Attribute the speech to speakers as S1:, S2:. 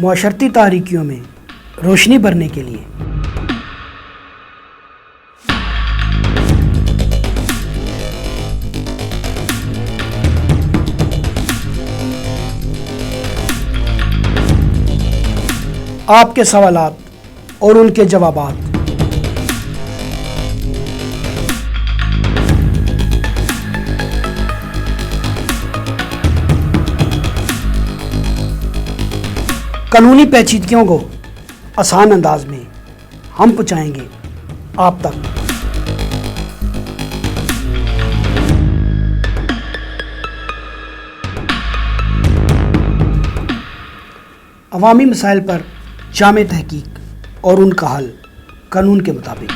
S1: मुआशरती तारीकियों में रोशनी भरने के लिए आपके सवालात और उनके जवाबात कानूनी पेचीदगियों को आसान अंदाज में हम पहुंचाएंगे आप तक। अवामी मसाइल पर जामे तहकीक और उनका हल कानून के मुताबिक।